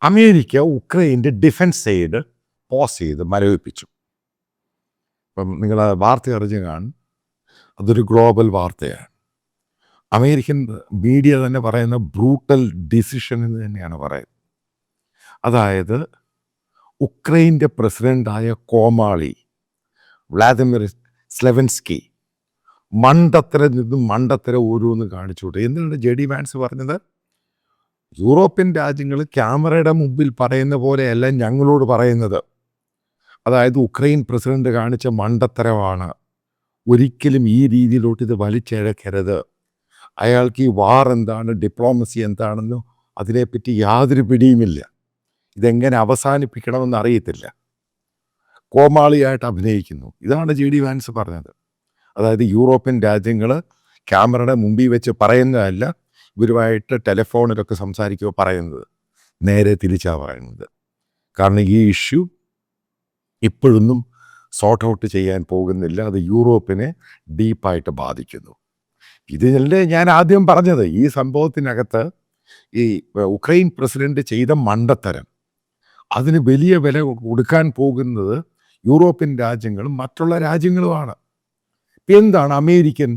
America ഉക്രൈൻ്റെ defence aid pose ചെയ്ത് മരവിപ്പിച്ചു. ഇപ്പം നിങ്ങൾ ആ വാർത്ത അറിഞ്ഞു കാണും. അതൊരു ഗ്ലോബൽ വാർത്തയാണ്. അമേരിക്കൻ മീഡിയ തന്നെ പറയുന്ന ബ്രൂട്ടൽ ഡിസിഷൻ എന്ന് തന്നെയാണ് പറയുന്നത്. അതായത് ഉക്രൈൻ്റെ പ്രസിഡൻ്റായ കോമാളി വ്ളാദിമിർ സ്ലെവൻസ്കി മണ്ടത്തരം നിന്നും മണ്ടത്തരം ഓരോന്ന് കാണിച്ചുകൊണ്ട് എന്താണ് JD വാൻസ് പറഞ്ഞത്? യൂറോപ്യൻ രാജ്യങ്ങൾ ക്യാമറയുടെ മുമ്പിൽ പറയുന്ന പോലെയല്ല ഞങ്ങളോട് പറയുന്നത്. അതായത് ഉക്രൈൻ പ്രസിഡന്റ് കാണിച്ച മണ്ടത്തരമാണ്. ഒരിക്കലും ഈ രീതിയിലോട്ട് ഇത് വലിച്ചിഴക്കരുത്. അയാൾക്ക് ഈ വാർ എന്താണ്, ഡിപ്ലോമസി എന്താണെന്നോ അതിനെപ്പറ്റി യാതൊരു പിടിയുമില്ല. ഇതെങ്ങനെ അവസാനിപ്പിക്കണമെന്ന് അറിയത്തില്ല. കോമാളിയായിട്ട് അഭിനയിക്കുന്നു. ഇതാണ് JD വാൻസ് പറഞ്ഞത്. അതായത് യൂറോപ്യൻ രാജ്യങ്ങൾ ക്യാമറയുടെ മുമ്പിൽ വെച്ച് പറയുന്നതല്ല, ഇവരുമായിട്ട് ടെലിഫോണിലൊക്കെ സംസാരിക്കുക പറയുന്നത്. നേരെ തിരിച്ചാണ് പറയുന്നത്. കാരണം ഈ ഇഷ്യൂ ഇപ്പോഴൊന്നും സോർട്ട് ഔട്ട് ചെയ്യാൻ പോകുന്നില്ല. അത് യൂറോപ്പിനെ ഡീപ്പായിട്ട് ബാധിക്കുന്നു. ഇതിനല്ലേ ഞാൻ ആദ്യം പറഞ്ഞത്, ഈ സംഭവത്തിനകത്ത് ഈ ഉക്രൈൻ പ്രസിഡന്റ് ചെയ്ത മണ്ടത്തരം, അതിന് വലിയ വില കൊടുക്കാൻ പോകുന്നത് യൂറോപ്യൻ രാജ്യങ്ങളും മറ്റുള്ള രാജ്യങ്ങളുമാണ്. എന്താണ് അമേരിക്കൻ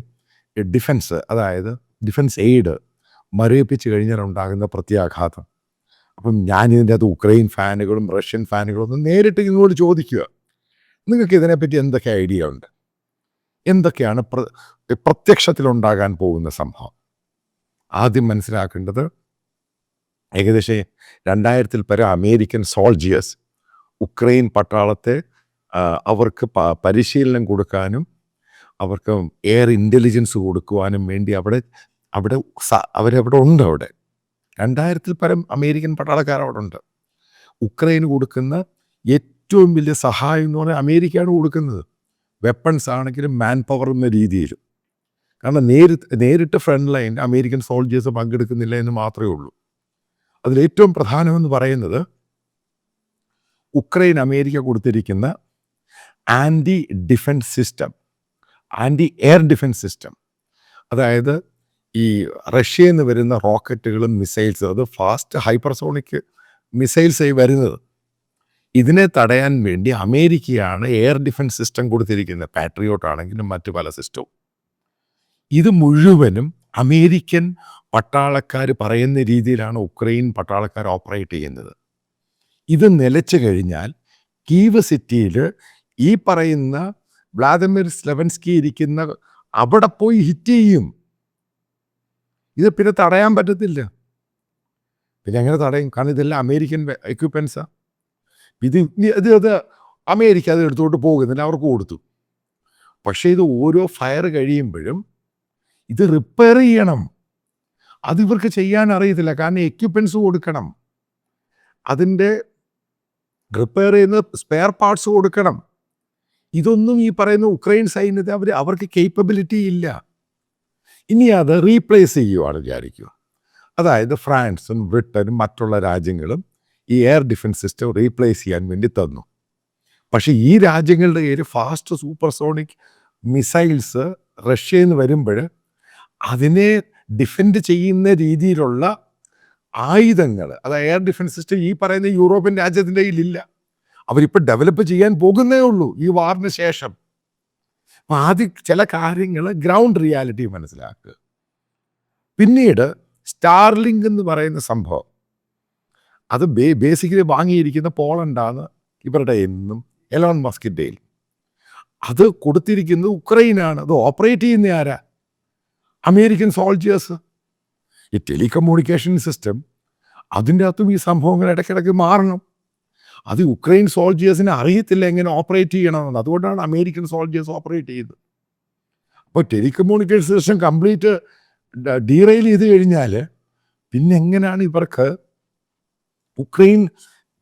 ഡിഫൻസ്, അതായത് ഡിഫൻസ് എയ്ഡ് മരവിപ്പിച്ച് കഴിഞ്ഞാൽ ഉണ്ടാകുന്ന പ്രത്യാഘാതം? അപ്പം ഞാനിതിൻ്റെ അത് ഉക്രൈൻ ഫാനുകളും റഷ്യൻ ഫാനുകളും ഒന്ന് നേരിട്ട് ഇങ്ങോട്ട് ചോദിക്കുക, നിങ്ങൾക്ക് ഇതിനെപ്പറ്റി എന്തൊക്കെ ഐഡിയ ഉണ്ട്? എന്തൊക്കെയാണ് പ്രത്യക്ഷത്തിലുണ്ടാകാൻ പോകുന്ന സംഭവം? ആദ്യം മനസ്സിലാക്കേണ്ടത്, ഏകദേശം 2000-ൽ പരം അമേരിക്കൻ സോൾജിയേഴ്സ് ഉക്രൈൻ പട്ടാളത്തെ അവർക്ക് പരിശീലനം കൊടുക്കാനും അവർക്ക് എയർ ഇൻ്റലിജൻസ് കൊടുക്കുവാനും വേണ്ടി അവരവിടെ ഉണ്ട്. അവിടെ 2000-ൽ പരം അമേരിക്കൻ പട്ടാളക്കാർ അവിടെ ഉണ്ട്. ഉക്രൈന് കൊടുക്കുന്ന ഏറ്റവും വലിയ സഹായം എന്ന് പറഞ്ഞാൽ അമേരിക്കയാണ് കൊടുക്കുന്നത്. വെപ്പൺസ് ആണെങ്കിലും മാൻ പവർ എന്ന രീതിയിലും. കാരണം നേരിട്ട് ഫ്രണ്ട് ലൈൻ അമേരിക്കൻ സോൾജേഴ്സ് പങ്കെടുക്കുന്നില്ല എന്ന് മാത്രമേ ഉള്ളൂ. അതിലേറ്റവും പ്രധാനമെന്ന് പറയുന്നത് ഉക്രൈൻ അമേരിക്ക കൊടുത്തിരിക്കുന്ന ആൻറ്റി എയർ ഡിഫൻസ് സിസ്റ്റം. അതായത് ഈ റഷ്യയിൽ നിന്ന് വരുന്ന റോക്കറ്റുകളും മിസൈൽസ്, അത് ഫാസ്റ്റ് ഹൈപ്പർസോണിക് മിസൈൽസായി വരുന്നത്, ഇതിനെ തടയാൻ വേണ്ടി അമേരിക്കയാണ് എയർ ഡിഫൻസ് സിസ്റ്റം കൊടുത്തിരിക്കുന്നത്. പാട്രിയോട്ട് ആണെങ്കിലും മറ്റു പല സിസ്റ്റവും. ഇത് മുഴുവനും അമേരിക്കൻ പട്ടാളക്കാർ പറയുന്ന രീതിയിലാണ് ഉക്രൈൻ പട്ടാളക്കാർ ഓപ്പറേറ്റ് ചെയ്യുന്നത്. ഇത് നിലച്ചു കഴിഞ്ഞാൽ കീവ് സിറ്റിയിൽ ഈ പറയുന്ന വ്ളാദിമിർ സ്ലെവൻസ്കി ഇരിക്കുന്ന അവിടെ പോയി ഹിറ്റ് ചെയ്യും. ഇത് പിന്നെ തടയാൻ പറ്റത്തില്ല. പിന്നെ എങ്ങനെ തടയും? കാരണം ഇതെല്ലാം അമേരിക്കൻ എക്യുപ്മെൻസാണ്. അത് അമേരിക്ക അത് എടുത്തുകൊണ്ട് പോകുന്നില്ല, അവർക്ക് കൊടുത്തു. പക്ഷേ ഇത് ഓരോ ഫയർ കഴിയുമ്പോഴും ഇത് റിപ്പയർ ചെയ്യണം. അത് ഇവർക്ക് ചെയ്യാൻ അറിയത്തില്ല. കാരണം എക്യുപ്മെൻസ് കൊടുക്കണം, അതിൻ്റെ റിപ്പയർ ചെയ്യുന്ന സ്പെയർ പാർട്സ് കൊടുക്കണം. ഇതൊന്നും ഈ പറയുന്ന ഉക്രൈൻ സൈന്യത്തെ അവർക്ക് കേപ്പബിലിറ്റി ഇല്ല. ഇനി അത് റീപ്ലേസ് ചെയ്യുവാണ് വിചാരിക്കുക. അതായത് ഫ്രാൻസും ബ്രിട്ടനും മറ്റുള്ള രാജ്യങ്ങളും ഈ എയർ ഡിഫൻസ് സിസ്റ്റം റീപ്ലേസ് ചെയ്യാൻ വേണ്ടി തന്നു. പക്ഷേ ഈ രാജ്യങ്ങളുടെ കയ്യിൽ ഫാസ്റ്റ് സൂപ്പർസോണിക് മിസൈൽസ് റഷ്യയിൽ നിന്ന് വരുമ്പോൾ അതിനെ ഡിഫെൻഡ് ചെയ്യുന്ന രീതിയിലുള്ള ആയുധങ്ങൾ, അതായത് എയർ ഡിഫൻസ് സിസ്റ്റം ഈ പറയുന്ന യൂറോപ്യൻ രാജ്യത്തിൻ്റെ കയ്യിലില്ല. അവരിപ്പോൾ ഡെവലപ്പ് ചെയ്യാൻ പോകുന്നേ ഉള്ളൂ ഈ വാറിന് ശേഷം. അപ്പം ആദ്യം ചില കാര്യങ്ങൾ ഗ്രൗണ്ട് റിയാലിറ്റി മനസ്സിലാക്കുക. പിന്നീട് സ്റ്റാർലിങ്ക് എന്ന് പറയുന്ന സംഭവം, അത് ബേസിക്കലി വാങ്ങിയിരിക്കുന്ന പോളണ്ടാണ് ഇവരുടെ എന്നും എലോൺ മസ്കിൻ്റെയിൽ. അത് കൊടുത്തിരിക്കുന്നത് ഉക്രൈനാണ്. അത് ഓപ്പറേറ്റ് ചെയ്യുന്ന ആരാ? American soldiers. ഈ ടെലികമ്മ്യൂണിക്കേഷൻ സിസ്റ്റം, അതിൻ്റെ അകത്തും ഈ സംഭവങ്ങൾ ഇടയ്ക്കിടയ്ക്ക് മാറണം. അത് ഉക്രൈൻ സോൾജിയേഴ്സിനെ അറിയത്തില്ല എങ്ങനെ ഓപ്പറേറ്റ് ചെയ്യണമെന്ന്. അതുകൊണ്ടാണ് അമേരിക്കൻ സോൾജിയേഴ്സ് ഓപ്പറേറ്റ് ചെയ്തത്. അപ്പോൾ ടെലികമ്മ്യൂണിക്കേഷൻ സിസ്റ്റം കംപ്ലീറ്റ് ഡീറെയിൽ ചെയ്ത് കഴിഞ്ഞാൽ പിന്നെ എങ്ങനെയാണ് ഇവർക്ക് ഉക്രൈൻ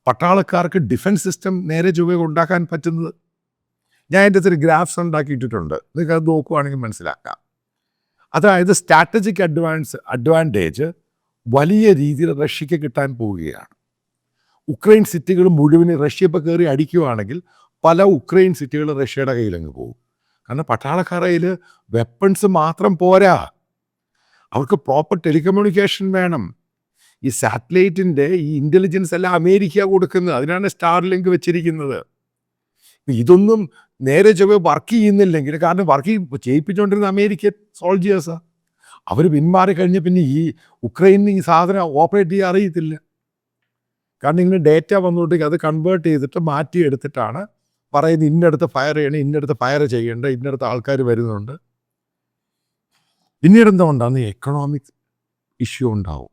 പട്ടാളക്കാർക്ക് ഡിഫൻസ് സിസ്റ്റം നേരെ ചൊവ്വേ ഉണ്ടാക്കാൻ പറ്റുന്നത്? ഞാൻ എൻ്റെ ഒരു ഗ്രാഫ്സ് ഉണ്ടാക്കിയിട്ടിട്ടുണ്ട്, നിങ്ങൾക്ക് അത് നോക്കുവാണെങ്കിൽ മനസ്സിലാക്കാം. അതായത് സ്ട്രാറ്റജിക് അഡ്വാൻറ്റേജ് വലിയ രീതിയിൽ റഷ്യക്ക് കിട്ടാൻ പോവുകയാണ്. ഉക്രൈൻ സിറ്റികൾ മുഴുവനും റഷ്യ ഇപ്പോൾ കയറി അടിക്കുകയാണെങ്കിൽ പല ഉക്രൈൻ സിറ്റികൾ റഷ്യയുടെ കയ്യിലങ്ങ് പോകും. കാരണം പട്ടാളക്കാരുടെ കയ്യിൽ വെപ്പൺസ് മാത്രം പോരാ, അവർക്ക് പ്രോപ്പർ ടെലികമ്മ്യൂണിക്കേഷൻ വേണം. ഈ സാറ്റലൈറ്റിൻ്റെ ഈ ഇൻ്റലിജൻസ് എല്ലാം അമേരിക്ക കൊടുക്കുന്നത്. അതിനാണ് സ്റ്റാർലിങ്ക് വെച്ചിരിക്കുന്നത്. ഇതൊന്നും നേരെ ചൊവ്വേ വർക്ക് ചെയ്യുന്നില്ലെങ്കിൽ, കാരണം വർക്ക് ചെയ്യിപ്പിച്ചുകൊണ്ടിരുന്ന അമേരിക്കൻ സോൾജിയേഴ്സാണ്. അവർ പിന്മാറി കഴിഞ്ഞ പിന്നെ ഈ ഉക്രൈനിന് ഈ സാധനം ഓപ്പറേറ്റ് ചെയ്യാൻ അറിയത്തില്ല. കാരണം ഇങ്ങനെ ഡേറ്റ വന്നുകൊണ്ടെങ്കിൽ അത് കൺവേർട്ട് ചെയ്തിട്ട് മാറ്റിയെടുത്തിട്ടാണ് പറയുന്നത് ഇന്നടുത്ത് ഫയർ ചെയ്യണം, ഇന്നടുത്ത് ഫയർ ചെയ്യേണ്ട, ഇന്നടുത്ത് ആൾക്കാർ വരുന്നുണ്ട്. പിന്നീട് എന്താ ഉണ്ടാകുന്ന എക്കണോമിക് ഇഷ്യൂ ഉണ്ടാവും.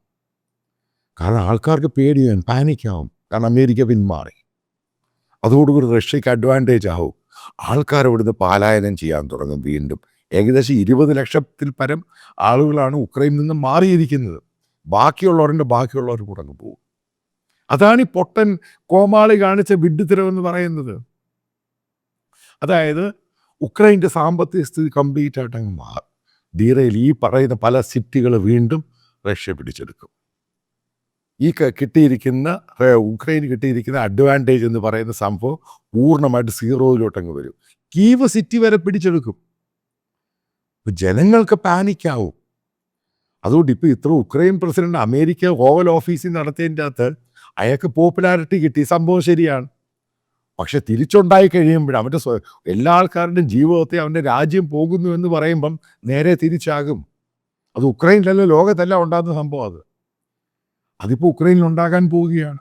കാരണം ആൾക്കാർക്ക് പേടിയാവും, പാനിക്കാവും. കാരണം അമേരിക്ക പിന്മാറി. അതോടുകൂടി റഷ്യക്ക് അഡ്വാൻറ്റേജ് ആവും. ആൾക്കാർ ഇവിടുന്ന് പലായനം ചെയ്യാൻ തുടങ്ങും വീണ്ടും. ഏകദേശം 20 ലക്ഷത്തിൽ പരം ആളുകളാണ് ഉക്രൈനിൽ നിന്ന് മാറിയിരിക്കുന്നത്. ബാക്കിയുള്ളവർ കൂടെ അങ്ങ് പോകും. അതാണ് ഈ പൊട്ടൻ കോമാളി കാണിച്ച വിഡ്ഢിത്തരമെന്ന് പറയുന്നത്. അതായത് ഉക്രൈൻ്റെ സാമ്പത്തിക സ്ഥിതി കംപ്ലീറ്റ് ആയിട്ട് അങ്ങ് മാറും. ധീരയിൽ ഈ പറയുന്ന പല സിറ്റികൾ വീണ്ടും റഷ്യ പിടിച്ചെടുക്കും. ഈ ഉക്രൈന് കിട്ടിയിരിക്കുന്ന അഡ്വാൻറ്റേജ് എന്ന് പറയുന്ന സംഭവം പൂർണ്ണമായിട്ട് സീറോയിലോട്ടങ്ങ് വരും. കീവ് സിറ്റി വരെ പിടിച്ചെടുക്കും. ജനങ്ങൾക്ക് പാനിക്കാവും. അതുകൊണ്ട് ഇപ്പോൾ ഇത്ര ഉക്രൈൻ പ്രസിഡന്റ് അമേരിക്ക ഓവൽ ഓഫീസിൽ നടത്തിയതിൻ്റെ അകത്ത് അയാൾക്ക് പോപ്പുലാരിറ്റി കിട്ടി, സംഭവം ശരിയാണ്. പക്ഷെ തിരിച്ചുണ്ടായി കഴിയുമ്പോൾ അവൻ്റെ എല്ലാ ആൾക്കാരുടെയും ജീവിതത്തെ അവൻ്റെ രാജ്യം പോകുന്നു എന്ന് പറയുമ്പം നേരെ തിരിച്ചാകും. അത് ഉക്രൈനിലല്ല, ലോകത്തല്ല ഉണ്ടാകുന്ന സംഭവം. അതിപ്പോൾ ഉക്രൈനിൽ ഉണ്ടാകാൻ പോവുകയാണ്.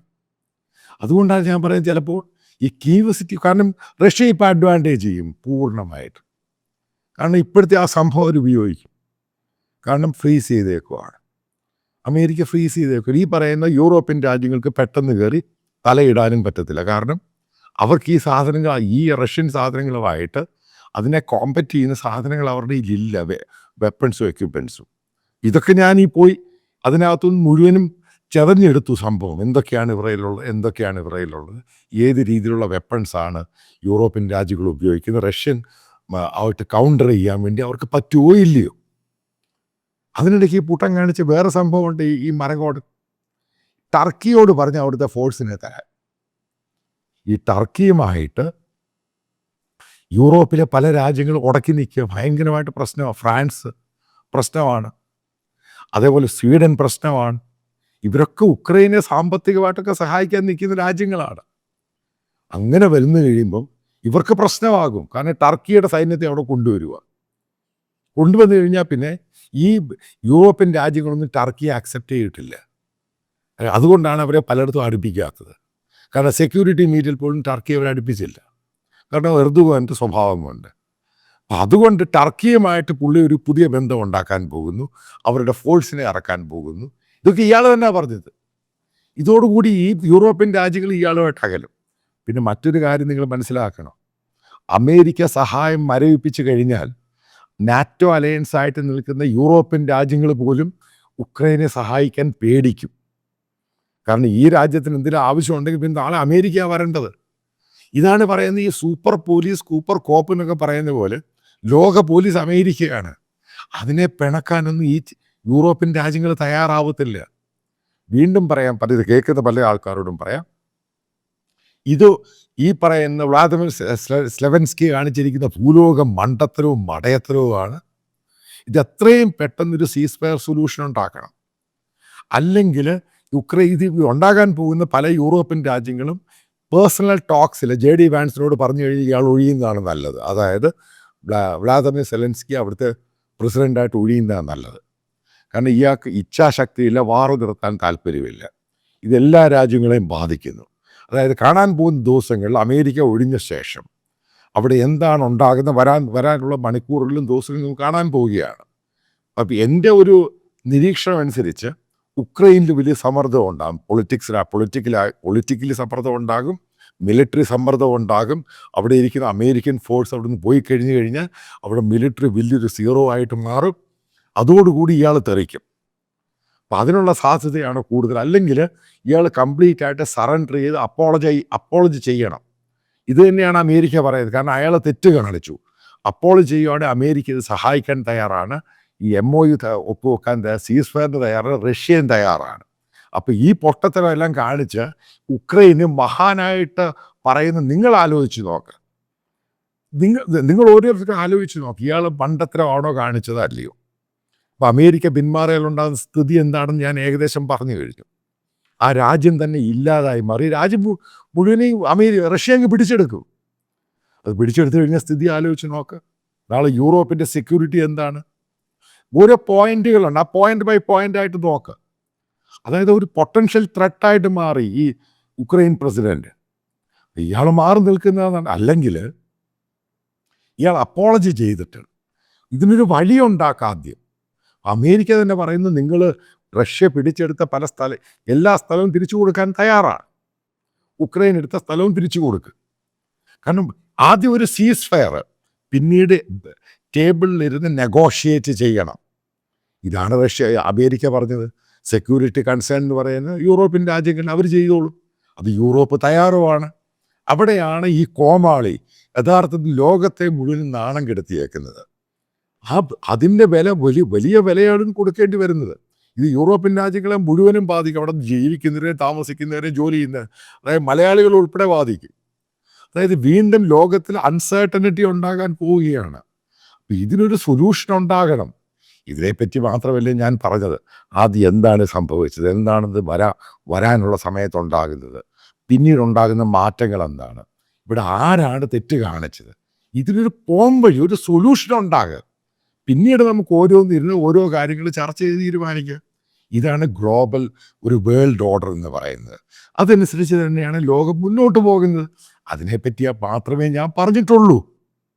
അതുകൊണ്ടാണ് ഞാൻ പറയുന്നത് ചിലപ്പോൾ ഈ കീവ് സിറ്റി, കാരണം റഷ്യ ഇപ്പോൾ അഡ്വാൻറ്റേജ് ചെയ്യും പൂർണ്ണമായിട്ട്. കാരണം ഇപ്പോഴത്തെ ആ സംഭവം അവർ ഉപയോഗിക്കും. കാരണം ഫ്രീസ് ചെയ്തേക്കുവാണ്, അമേരിക്ക ഫ്രീസ് ചെയ്തേക്കും. ഈ പറയുന്ന യൂറോപ്യൻ രാജ്യങ്ങൾക്ക് പെട്ടെന്ന് കയറി തലയിടാനും പറ്റത്തില്ല. കാരണം അവർക്ക് ഈ സാധനങ്ങൾ, ഈ റഷ്യൻ സാധനങ്ങളുമായിട്ട് അതിനെ കോമ്പറ്റ് ചെയ്യുന്ന സാധനങ്ങൾ അവരുടെ ഇതിലില്ല, വെപ്പൺസും എക്യുപ്മെൻസും. ഇതൊക്കെ ഞാൻ ഈ പോയി അതിനകത്തുനിന്ന് മുഴുവനും ചെതഞ്ഞെടുത്തു സംഭവം. എന്തൊക്കെയാണ് ഇവരയിലുള്ളത്, ഏത് രീതിയിലുള്ള വെപ്പൺസാണ് യൂറോപ്യൻ രാജ്യങ്ങൾ ഉപയോഗിക്കുന്നത്, റഷ്യൻ ആയിട്ട് കൗണ്ടർ ചെയ്യാൻ വേണ്ടി അവർക്ക് പറ്റുമോ ഇല്ലയോ. അതിനിടയ്ക്ക് ഈ പുട്ടം കാണിച്ച് വേറെ സംഭവമുണ്ട്. ഈ മരങ്ങോട് ടർക്കിയോട് പറഞ്ഞ് അവിടുത്തെ ഫോഴ്സിനെ തരാൻ. ഈ ടർക്കിയുമായിട്ട് യൂറോപ്പിലെ പല രാജ്യങ്ങളും ഉടക്കി നിൽക്കുക, ഭയങ്കരമായിട്ട് പ്രശ്നമാണ്. ഫ്രാൻസ് പ്രശ്നമാണ്, അതേപോലെ സ്വീഡൻ പ്രശ്നമാണ്. ഇവരൊക്കെ ഉക്രൈനെ സാമ്പത്തികമായിട്ടൊക്കെ സഹായിക്കാൻ നിൽക്കുന്ന രാജ്യങ്ങളാണ്. അങ്ങനെ വരുന്നു കഴിയുമ്പം ഇവർക്ക് പ്രശ്നമാകും. കാരണം ടർക്കിയുടെ സൈന്യത്തെ അവിടെ കൊണ്ടുവന്നു കഴിഞ്ഞാൽ പിന്നെ ഈ യൂറോപ്യൻ രാജ്യങ്ങളൊന്നും ടർക്കിയെ അക്സെപ്റ്റ് ചെയ്തിട്ടില്ല. അതുകൊണ്ടാണ് അവരെ പലയിടത്തും അടുപ്പിക്കാത്തത്. കാരണം സെക്യൂരിറ്റി മീറ്റിൽ പോലും ടർക്കി അവരെ അടുപ്പിച്ചില്ല. കാരണം എർദോഗാൻ്റെ സ്വഭാവം കൊണ്ട്. അപ്പം അതുകൊണ്ട് ടർക്കിയുമായിട്ട് പുള്ളി ഒരു പുതിയ ബന്ധം ഉണ്ടാക്കാൻ പോകുന്നു, അവരുടെ ഫോഴ്സിനെ ഇറക്കാൻ പോകുന്നു. ഇതൊക്കെ ഇയാൾ തന്നെ പറഞ്ഞത്. ഇതോടുകൂടി ഈ യൂറോപ്യൻ രാജ്യങ്ങൾ ഇയാളുമായിട്ട് അകലും. പിന്നെ മറ്റൊരു കാര്യം നിങ്ങൾ മനസ്സിലാക്കണം, അമേരിക്ക സഹായം മരവിപ്പിച്ച് കഴിഞ്ഞാൽ നാറ്റോ അലയൻസായിട്ട് നിൽക്കുന്ന യൂറോപ്യൻ രാജ്യങ്ങൾ പോലും ഉക്രൈനെ സഹായിക്കാൻ പേടിക്കും. കാരണം ഈ രാജ്യത്തിന് എന്തെങ്കിലും ആവശ്യമുണ്ടെങ്കിൽ പിന്നെ നാളെ അമേരിക്ക വരേണ്ടത്. ഇതാണ് പറയുന്നത് ഈ സൂപ്പർ പോലീസ്, സൂപ്പർ കോപ്പ് എന്നൊക്കെ പറയുന്ന പോലെ ലോക പോലീസ് അമേരിക്കയാണ്. അതിനെ പിണക്കാനൊന്നും ഈ യൂറോപ്യൻ രാജ്യങ്ങൾ തയ്യാറാവത്തില്ല. വീണ്ടും പറയാം, പല കേൾക്കുന്ന പല ആൾക്കാരോടും പറയാം, ഇത് ഈ പറയുന്ന വ്ളാദിമിർ സെലൻസ്കി കാണിച്ചിരിക്കുന്ന ഭൂലോക മണ്ടത്തരവും മടയത്തരവുമാണ്. ഇത് എത്രയും പെട്ടെന്നൊരു സീസ്ഫയർ സൊല്യൂഷൻ ഉണ്ടാക്കണം. അല്ലെങ്കിൽ ഇത് ഉണ്ടാകാൻ പോകുന്ന പല യൂറോപ്യൻ രാജ്യങ്ങളും പേഴ്സണൽ ടോക്സിൽ JD വാൻസിനോട് പറഞ്ഞു കഴിഞ്ഞാൽ ഇയാൾ ഒഴിയുന്നതാണ് നല്ലത്. അതായത് വ്ളാദിമിർ സെലൻസ്കി അവിടുത്തെ പ്രസിഡൻ്റായിട്ട് ഒഴിയുന്നതാണ് നല്ലത്. കാരണം ഇയാൾക്ക് ഇച്ഛാശക്തിയില്ല, വാറു നിർത്താൻ താല്പര്യമില്ല. ഇതെല്ലാ രാജ്യങ്ങളെയും ബാധിക്കുന്നു. അതായത് കാണാൻ പോകുന്ന ദിവസങ്ങളിൽ അമേരിക്ക ഒഴിഞ്ഞ ശേഷം അവിടെ എന്താണ് ഉണ്ടാകുന്ന വരാനുള്ള മണിക്കൂറുകളിലും ദിവസങ്ങളിലും കാണാൻ പോവുകയാണ്. അപ്പം എൻ്റെ ഒരു നിരീക്ഷണം അനുസരിച്ച് ഉക്രൈനിൽ വലിയ സമ്മർദ്ദം ഉണ്ടാകും. പൊളിറ്റിക്കലി സമ്മർദ്ദം ഉണ്ടാകും, മിലിറ്ററി സമ്മർദ്ദം ഉണ്ടാകും. അവിടെ ഇരിക്കുന്ന അമേരിക്കൻ ഫോഴ്സ് അവിടെ നിന്ന് പോയി കഴിഞ്ഞാൽ അവിടെ മിലിറ്ററി വലിയൊരു സീറോ ആയിട്ട് മാറും. അതോടുകൂടി ഇയാൾ തെറിക്കും. അപ്പം അതിനുള്ള സാധ്യതയാണ് കൂടുതൽ. അല്ലെങ്കിൽ ഇയാൾ കംപ്ലീറ്റ് ആയിട്ട് സറണ്ടർ ചെയ്ത് അപ്പോളജി ചെയ്യണം. ഇത് തന്നെയാണ് അമേരിക്ക പറയുന്നത്. കാരണം അയാൾ തെറ്റ് കാണിച്ചു. അപ്പോളജി ചെയ്യുവാണെങ്കിൽ അമേരിക്ക ഇത് സഹായിക്കാൻ തയ്യാറാണ്. ഈ MOU ഒപ്പുവെക്കാൻ സീസ് ഫയറിന് തയ്യാറാണ്, റഷ്യയും തയ്യാറാണ്. അപ്പോൾ ഈ പൊട്ടത്തരം എല്ലാം കാണിച്ച് ഉക്രൈന് മഹാനായിട്ട് പറയുന്ന നിങ്ങൾ ആലോചിച്ച് നോക്ക്. നിങ്ങൾ ഓരോരുത്തരും ആലോചിച്ച് നോക്ക്, ഇയാൾ പണ്ടത്തരമാണോ കാണിച്ചത് അല്ലയോ. അപ്പോൾ അമേരിക്ക പിന്മാറിയാലുണ്ടാകുന്ന സ്ഥിതി എന്താണെന്ന് ഞാൻ ഏകദേശം പറഞ്ഞു കഴിഞ്ഞു. ആ രാജ്യം തന്നെ ഇല്ലാതായി മാറി. രാജ്യം മുഴുവനെയും റഷ്യ അങ്ങ് പിടിച്ചെടുക്കും. അത് പിടിച്ചെടുത്തു കഴിഞ്ഞാൽ സ്ഥിതി ആലോചിച്ച് നോക്ക്. നാളെ യൂറോപ്പിൻ്റെ സെക്യൂരിറ്റി എന്താണ്? ഓരോ പോയിന്റുകളുണ്ട്, ആ പോയിന്റ് ബൈ പോയിന്റ് ആയിട്ട് നോക്ക്. അതായത് ഒരു പൊട്ടൻഷ്യൽ ത്രെട്ടായിട്ട് മാറി ഈ ഉക്രൈൻ പ്രസിഡന്റ്. ഇയാൾ മാറി നിൽക്കുന്നതാണ്. അല്ലെങ്കിൽ ഇയാൾ അപ്പോളജി ചെയ്തിട്ട് ഇതിനൊരു വഴിയുണ്ടാക്കാദ്യം. അമേരിക്ക തന്നെ പറയുന്നു, നിങ്ങൾ റഷ്യ പിടിച്ചെടുത്ത എല്ലാ സ്ഥലവും തിരിച്ചു കൊടുക്കാൻ തയ്യാറാണ്. ഉക്രൈൻ എടുത്ത സ്ഥലവും തിരിച്ചു കൊടുക്കുക. കാരണം ആദ്യം ഒരു സീസ് ഫയർ, പിന്നീട് ടേബിളിലിരുന്ന് നെഗോഷിയേറ്റ് ചെയ്യണം. ഇതാണ് അമേരിക്ക പറഞ്ഞത്. സെക്യൂരിറ്റി കൺസേൺ എന്ന് പറയുന്നത് യൂറോപ്യൻ രാജ്യങ്ങൾ അവർ ചെയ്തോളും. അത് യൂറോപ്പ് തയ്യാറുമാണ്. അവിടെയാണ് ഈ കോമാളി യഥാർത്ഥത്തിൽ ലോകത്തെ മുഴുവൻ നാണം കെടുത്തിയേക്കുന്നത്. അതിൻ്റെ വില വലിയ വിലയാണ് കൊടുക്കേണ്ടി വരുന്നത്. ഇത് യൂറോപ്യൻ രാജ്യങ്ങളെ മുഴുവനും ബാധിക്കും. അവിടെ ജീവിക്കുന്നവരെ, താമസിക്കുന്നവരെ, ജോലി ചെയ്യുന്നവരെ, അതായത് മലയാളികൾ ഉൾപ്പെടെ ബാധിക്കും. അതായത് വീണ്ടും ലോകത്തിൽ അൺസർട്ടനിറ്റി ഉണ്ടാകാൻ പോവുകയാണ്. അപ്പോൾ ഇതിനൊരു സൊല്യൂഷൻ ഉണ്ടാകണം. ഇതിനെപ്പറ്റി മാത്രമല്ല ഞാൻ പറഞ്ഞത്. ആദ്യം എന്താണ് സംഭവിച്ചത്, എന്താണെന്ന് വരാനുള്ള സമയത്തുണ്ടാകുന്നത്, പിന്നീടുണ്ടാകുന്ന മാറ്റങ്ങൾ എന്താണ്, ഇവിടെ ആരാണ് തെറ്റ് കാണിച്ചത്, ഇതിനൊരു പോംവഴി, ഒരു സൊല്യൂഷൻ ഉണ്ടാകുക. പിന്നീട് നമുക്ക് ഓരോന്നിരുന്ന് ഓരോ കാര്യങ്ങൾ ചർച്ച ചെയ്ത് തീരുമാനിക്കുക. ഇതാണ് ഗ്ലോബൽ ഒരു വേൾഡ് ഓർഡർ എന്ന് പറയുന്നത്. അതനുസരിച്ച് തന്നെയാണ് ലോകം മുന്നോട്ട് പോകുന്നത്. അതിനെപ്പറ്റി മാത്രമേ ഞാൻ പറഞ്ഞിട്ടുള്ളൂ.